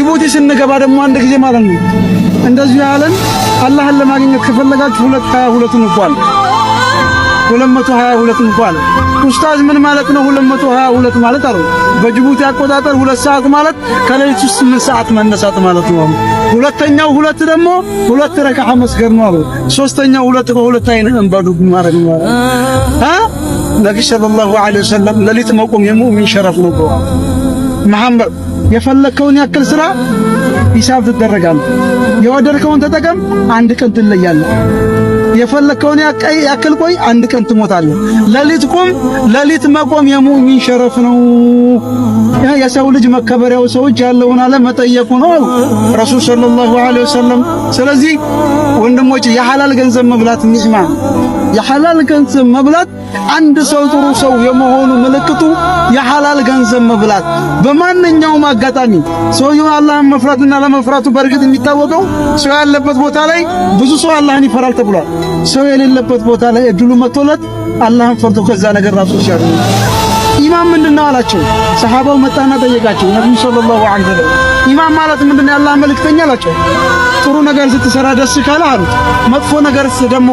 ጅቡቲ ስንገባ ደግሞ አንድ ጊዜ ማለት ነው እንደዚህ ያለን አላህን ለማግኘት ከፈለጋችሁ 222 እንኳን 222 እንኳን ኡስታዝ ምን ማለት ነው 222 ማለት አሉ በጅቡቲ አቆጣጠር 2 ሰዓት ማለት ከሌሊቱ 8 ሰዓት መነሳት ማለት ነው ሁለተኛው 2 ደግሞ 2 ረካዓ መስገድ ነው አሉ ሶስተኛው 2 በሁለት አይነት እንባዱ ማለት ነው ነብዩ ሰለላሁ ዐለይሂ ወሰለም ለሊት መቆም የሙእሚን ሸረፍ ነው መሐመድ የፈለከውን ያክል ስራ ሂሳብ ትደረጋለህ የወደድከውን ተጠቀም አንድ ቀን ትለያለህ የፈለከውን ያክል ቆይ አንድ ቀን ትሞታለህ ለሊት ቁም ለሊት መቆም የሙእሚን ሸረፍ ነው የሰው ልጅ መከበሪያው ሰዎች ያለውን አለ መጠየቁ ነው ረሱል ሰለላሁ ዐለይሂ ወሰለም ስለዚህ ወንድሞች የሐላል ገንዘብ መብላት ኒዕማ የሐላል ገንዘብ መብላት አንድ ሰው ጥሩ ሰው የመሆኑ ምልክቱ የሐላል ገንዘብ መብላት በማንኛውም አጋጣሚ ሰውየው አላህን መፍራትና ለመፍራቱ በርግጥ የሚታወቀው ሰው ያለበት ቦታ ላይ ብዙ ሰው አላህን ይፈራል ተብሏል ሰው የሌለበት ቦታ ላይ እድሉ መጥቶለት አላህን ፈርቶ ከዛ ነገር ራሱ ሲያሩ ኢማም ምንድነው አላቸው ሰሃባው መጣና ጠየቃቸው ነብዩ ሰለላሁ ዐለይሂ ወሰለም ኢማም ማለት ምንድነው ያላህ መልእክተኛ አላቸው ጥሩ ነገር ስትሰራ ደስ ካለ አሉት መጥፎ ነገርስ ደግሞ